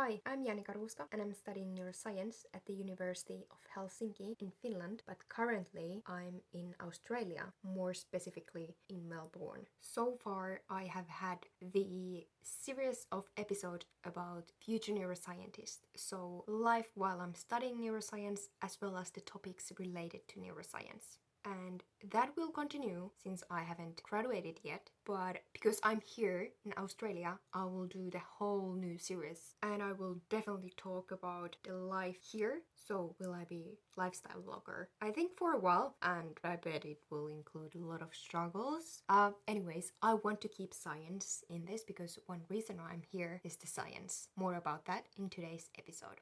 Hi, I'm Janika Ruuska and I'm studying neuroscience at the University of Helsinki in Finland, but currently I'm in Australia, more specifically in Melbourne. So far I have had the series of episodes about future neuroscientist, so life while I'm studying neuroscience as well as the topics related to neuroscience. And that will continue since I haven't graduated yet, but because I'm here in Australia, I will do the whole new series and I will definitely talk about the life here. So will I be lifestyle vlogger? I think for a while, and I bet it will include a lot of struggles. Anyways, I want to keep science in this because one reason I'm here is the science. More about that in today's episode.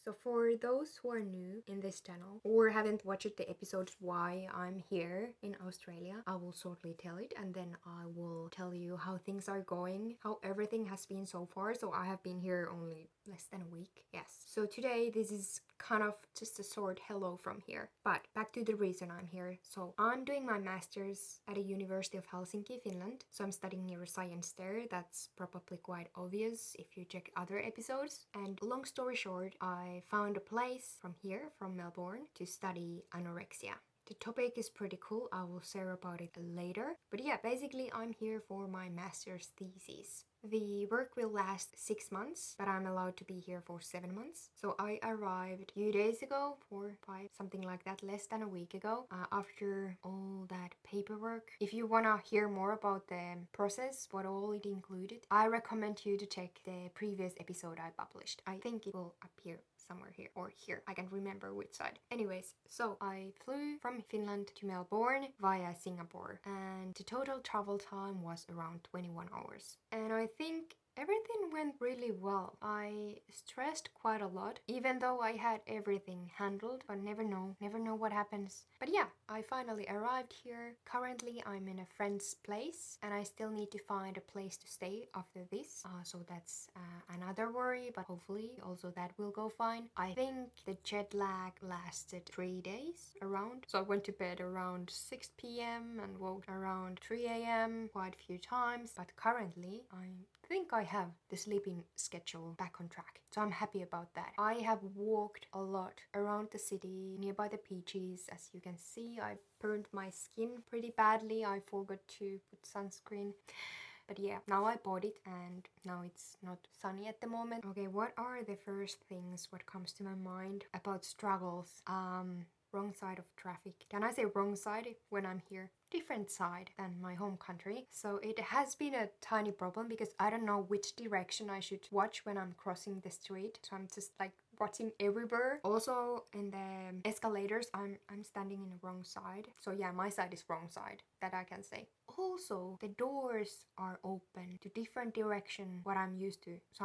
So for those who are new in this channel or haven't watched the episodes why I'm here in Australia, I will shortly tell it and then I will tell you how things are going, how everything has been so far. So I have been here only less than a week. Yes. So today this is kind of just a short hello from here. But back to the reason I'm here. So I'm doing my master's at the University of Helsinki, Finland. So I'm studying neuroscience there. That's probably quite obvious if you check other episodes. And long story short, I found a place from here, from Melbourne, to study anorexia. The topic is pretty cool, I will share about it later. But yeah, basically I'm here for my master's thesis. The work will last 6 months, but I'm allowed to be here for 7 months. So I arrived a few days ago, 4, 5, something like that, less than a week ago, after all that paperwork. If you wanna hear more about the process, what all it included, I recommend you to check the previous episode I published. I think it will appear somewhere here or here. I can't remember which side. Anyways, so I flew from Finland to Melbourne via Singapore and the total travel time was around 21 hours. And I think everything went really well. I stressed quite a lot, even though I had everything handled, but never know what happens. But yeah, I finally arrived here. Currently, I'm in a friend's place and I still need to find a place to stay after this. So that's another worry, but hopefully also that will go fine. I think the jet lag lasted 3 days around. So I went to bed around 6 p.m. and woke around 3 a.m. quite a few times, but currently I think I have the sleeping schedule back on track. So I'm happy about that. I have walked a lot around the city, nearby the beaches. As you can see, I burned my skin pretty badly. I forgot to put sunscreen. But yeah, now I bought it and now it's not sunny at the moment. Okay, what are the first things what comes to my mind about struggles? Wrong side of traffic. Can I say wrong side when I'm here? Different side than my home country. So it has been a tiny problem because I don't know which direction I should watch when I'm crossing the street. So I'm just like watching everywhere. Also in the escalators, I'm standing in the wrong side. So yeah, my side is wrong side, that I can say. Also, the doors are open to different direction what I'm used to. So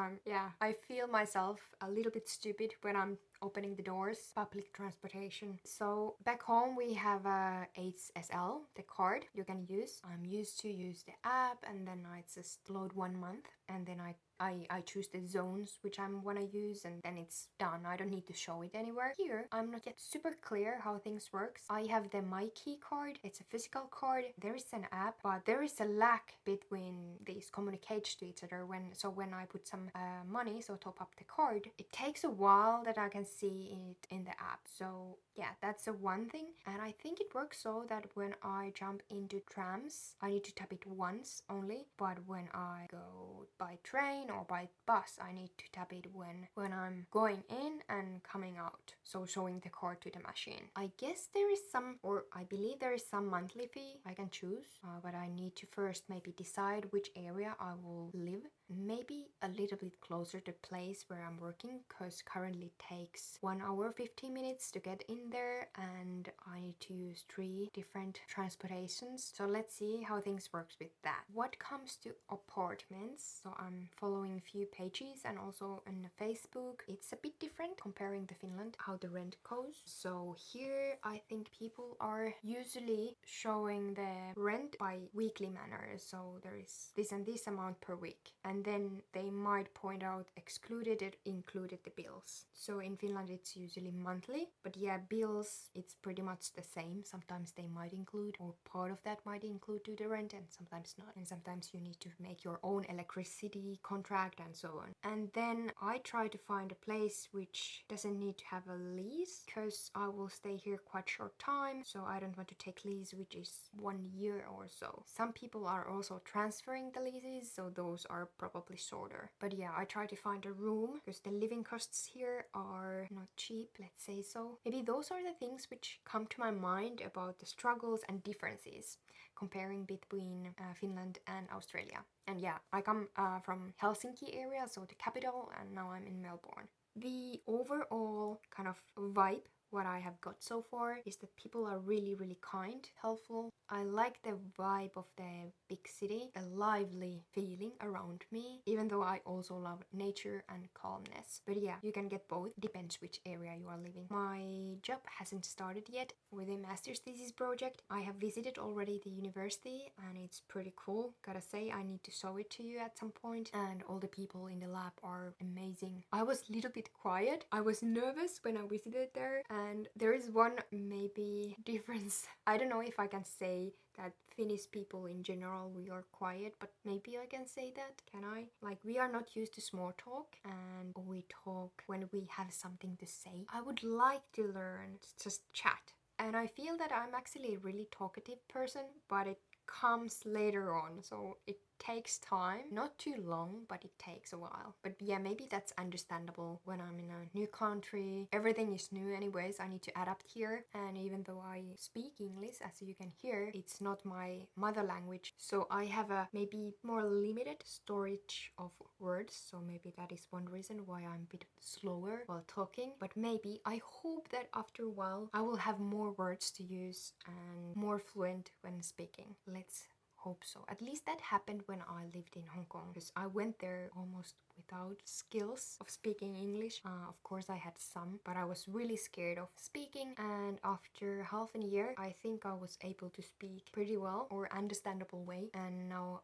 I feel myself a little bit stupid when I'm opening the doors. Public transportation. So back home we have a HSL, the card you can use. I'm used to use the app and then I just load 1 month and then I choose the zones which I want to use and then it's done. I don't need to show it anywhere. Here, I'm not yet super clear how things works. I have the My Key card. It's a physical card. There is an app, but there is a lack between these communications to each other. When I put some money, so top up the card, it takes a while that I can see it in the app. So yeah, that's the one thing. And I think it works so that when I jump into trams, I need to tap it once only. But when I go by train or by bus, I need to tap it when I'm going in and coming out. So showing the card to the machine. I guess there is some, or I believe there is some monthly fee I can choose. But I need to first maybe decide which area I will live. Maybe a little bit closer to the place where I'm working, because currently it takes 1 hour 15 minutes to get in there and I need to use 3 different transportations. So let's see how things works with that. What comes to apartments, so I'm following a few pages and also on Facebook, it's a bit different comparing to Finland, how the rent goes. So here I think people are usually showing the rent by weekly manner. So there is this and this amount per week. And then they might point out excluded or included the bills. So in Finland it's usually monthly. But yeah, bills, it's pretty much the same. Sometimes they might include, or part of that might include to the rent, and sometimes not. And sometimes you need to make your own electricity contract and so on. And then I try to find a place which doesn't need to have a lease, because I will stay here quite short time, so I don't want to take lease which is 1 year or so. Some people are also transferring the leases, so those are probably shorter. But yeah, I try to find a room because the living costs here are not cheap, let's say so. Maybe those are the things which come to my mind about the struggles and differences comparing between Finland and Australia. And yeah, I come from Helsinki area, so the capital, and now I'm in Melbourne. The overall kind of vibe what I have got so far is that people are really, really kind, helpful. I like the vibe of the big city, a lively feeling around me, even though I also love nature and calmness. But yeah, you can get both, depends which area you are living. My job hasn't started yet with a master's thesis project. I have visited already the university and it's pretty cool. Gotta say, I need to show it to you at some point. And all the people in the lab are amazing. I was a little bit quiet. I was nervous when I visited there, and there is one maybe difference. I don't know if I can say that Finnish people in general, we are quiet, but maybe I can say that, can I? Like, we are not used to small talk, and we talk when we have something to say. I would like to learn to just chat. And I feel that I'm actually a really talkative person, but it comes later on, so it takes time. Not too long, but it takes a while. But yeah, maybe that's understandable when I'm in a new country. Everything is new anyways, I need to adapt here. And even though I speak English, as you can hear, it's not my mother language. So I have a maybe more limited storage of words. So maybe that is one reason why I'm a bit slower while talking. But maybe I hope that after a while I will have more words to use and more fluent when speaking. Let's hope so. At least that happened when I lived in Hong Kong, because I went there almost without skills of speaking English. Of course I had some, but I was really scared of speaking, and after half a year I think I was able to speak pretty well or understandable way. And now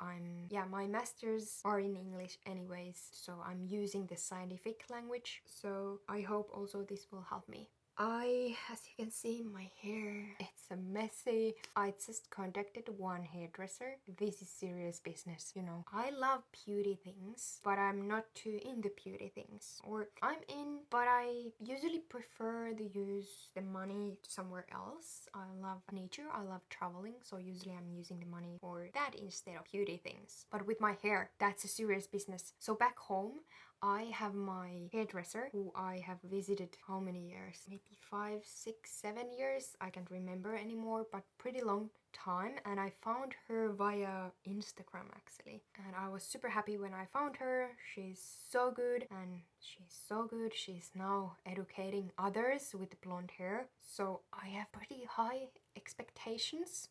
my masters are in English anyways, so I'm using the scientific language, so I hope also this will help me. As you can see, my hair, it's a messy. I just contacted one hairdresser. This is serious business, you know. I love beauty things, but I'm not too into beauty things. Or I'm in, but I usually prefer to use the money somewhere else. I love nature, I love traveling, so usually I'm using the money for that instead of beauty things. But with my hair, that's a serious business. So back home, I have my hairdresser who I have visited how many years? Maybe 5, 6, 7 years? I can't remember anymore, but pretty long time. And I found her via Instagram actually. And I was super happy when I found her. She's so good, and she's now educating others with blonde hair. So I have pretty high expectations,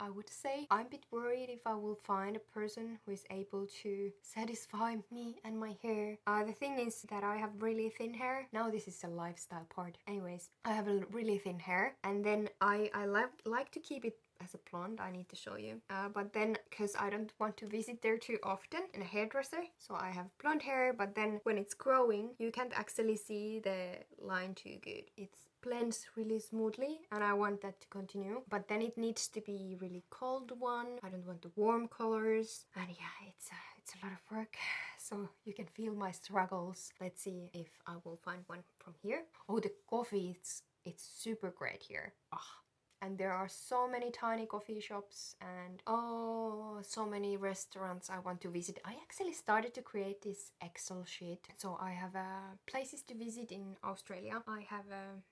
I would say. I'm a bit worried if I will find a person who is able to satisfy me and my hair. The thing is that I have really thin hair. Now this is a lifestyle part. Anyways, I have a really thin hair, and then I like to keep it as a blonde. I need to show you. But then, because I don't want to visit there too often in a hairdresser, so I have blonde hair, but then when it's growing, you can't actually see the line too good. It's blends really smoothly, and I want that to continue, but then it needs to be really cold one. I don't want the warm colors, and yeah, it's a lot of work, so you can feel my struggles. Let's see if I will find one from here. Oh, the coffee, it's super great here. And there are so many tiny coffee shops and so many restaurants I want to visit. I actually started to create this Excel sheet. So I have places to visit in Australia. I have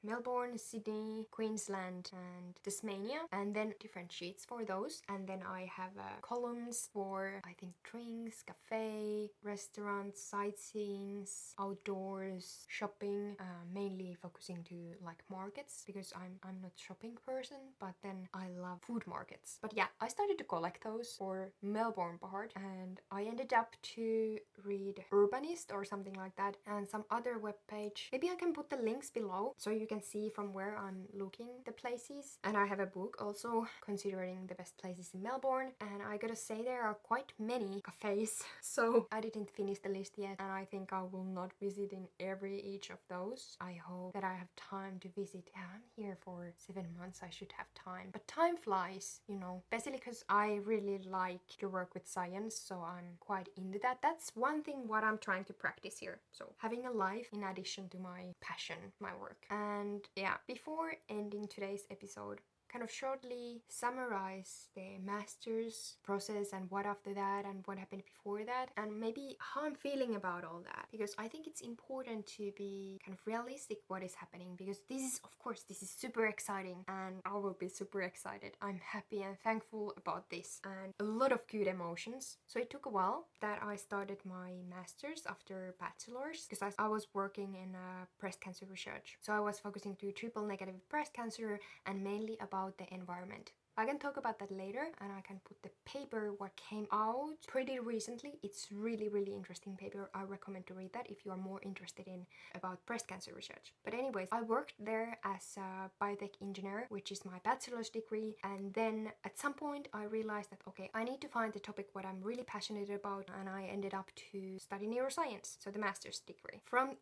Melbourne, Sydney, Queensland and Tasmania, and then different sheets for those. And then I have columns for, I think, drinks, cafe, restaurants, sightseeing, outdoors, shopping, mainly focusing to like markets, because I'm not shopping person. but then I love food markets. But yeah, I started to collect those for Melbourne part, and I ended up to read Urbanist or something like that, and some other webpage. Maybe I can put the links below so you can see from where I'm looking the places. And I have a book also considering the best places in Melbourne, and I gotta say there are quite many cafes, so I didn't finish the list yet, and I think I will not visit in each of those. I hope that I have time to visit. Yeah, I'm here for 7 months, I should have time. But time flies, you know, especially because I really like to work with science, so I'm quite into that. That's one thing what I'm trying to practice here. So having a life in addition to my passion, my work. And yeah, before ending today's episode, kind of shortly summarize the master's process and what after that and what happened before that, and maybe how I'm feeling about all that, because I think it's important to be kind of realistic what is happening, because this is, of course, this is super exciting and I will be super excited. I'm happy and thankful about this and a lot of good emotions. So it took a while that I started my master's after bachelor's, because I was working in breast cancer research. So I was focusing to triple negative breast cancer and mainly about the environment. I can talk about that later, and I can put the paper what came out pretty recently. It's really interesting paper. I recommend to read that if you are more interested in about breast cancer research. But anyways, I worked there as a biotech engineer, which is my bachelor's degree, and then at some point I realized that okay, I need to find the topic what I'm really passionate about, and I ended up to study neuroscience, so the master's degree. From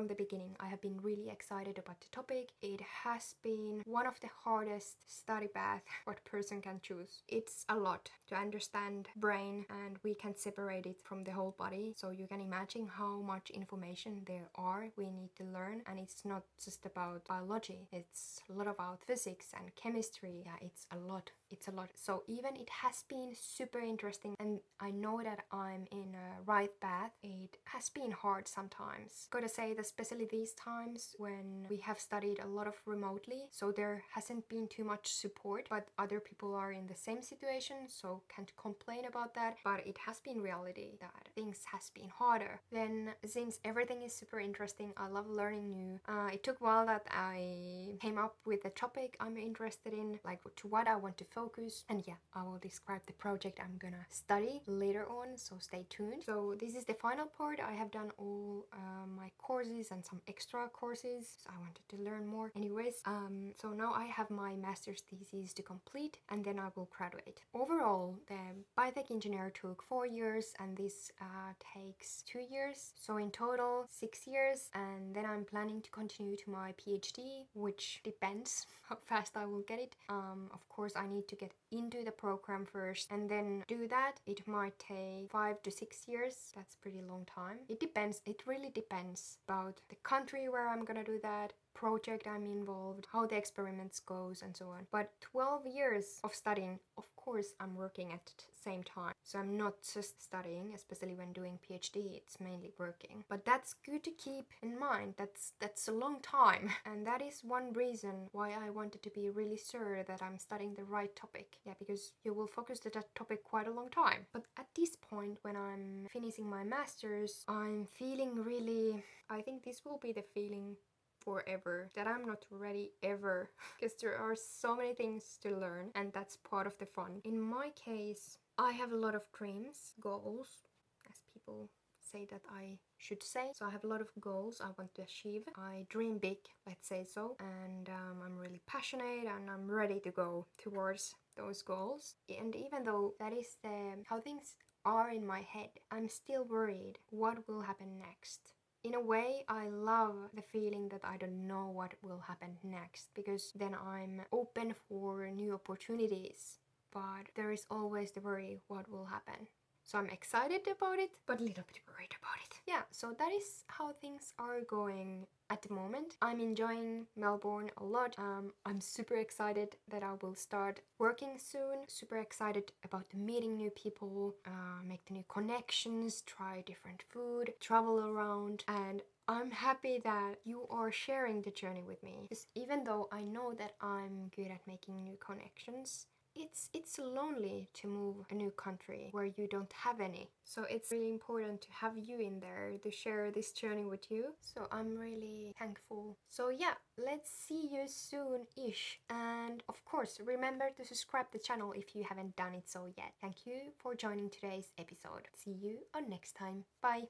the beginning, I have been really excited about the topic. It has been one of the hardest study paths what person can choose. It's a lot to understand brain, and we can separate it from the whole body, so you can imagine how much information there are we need to learn. And it's not just about biology, it's a lot about physics and chemistry. Yeah, it's a lot. So even it has been super interesting, and I know that I'm in a right path. It has been hard sometimes. Gotta say that especially these times when we have studied a lot of remotely, so there hasn't been too much support, but other people are in the same situation, so can't complain about that. But it has been reality that things has been harder. Then since everything is super interesting, I love learning new. It took a while that I came up with a topic I'm interested in, like to what I want to focus. And yeah, I will describe the project I'm gonna study later on, so stay tuned. So this is the final part. I have done all my courses and some extra courses, so I wanted to learn more. Anyways, so now I have my master's thesis to complete, and then I will graduate. Overall, the biotech engineer took 4 years, and this takes 2 years, so in total 6 years. And then I'm planning to continue to my PhD, which depends how fast I will get it. Of course, I need to get into the program first and then do that. It might take 5 to 6 years. That's pretty long time. It depends. It really depends about the country where I'm gonna do that, project I'm involved, how the experiments goes, and so on. But 12 years of studying, of course I'm working at the same time. So I'm not just studying, especially when doing PhD, it's mainly working. But that's good to keep in mind. That's a long time. And that is one reason why I wanted to be really sure that I'm studying the right topic. Yeah, because you will focus to that topic quite a long time. But at this point, when I'm finishing my master's, I'm feeling really, I think this will be the feeling forever, that I'm not ready ever, because there are so many things to learn, and that's part of the fun. In my case, I have a lot of dreams, goals, as people say that I should say. So I have a lot of goals I want to achieve. I dream big, let's say so, and I'm really passionate and I'm ready to go towards those goals. And even though that is how things are in my head, I'm still worried what will happen next. In a way, I love the feeling that I don't know what will happen next, because then I'm open for new opportunities. But there is always the worry what will happen. So I'm excited about it, but a little bit worried about it. Yeah, so that is how things are going at the moment. I'm enjoying Melbourne a lot. I'm super excited that I will start working soon. Super excited about meeting new people, make the new connections, try different food, travel around, and I'm happy that you are sharing the journey with me. Because even though I know that I'm good at making new connections, it's lonely to move a new country where you don't have any. So it's really important to have you in there to share this journey with you. So I'm really thankful. So yeah, let's see you soon-ish. And of course, remember to subscribe to the channel if you haven't done it so yet. Thank you for joining today's episode. See you on next time. Bye!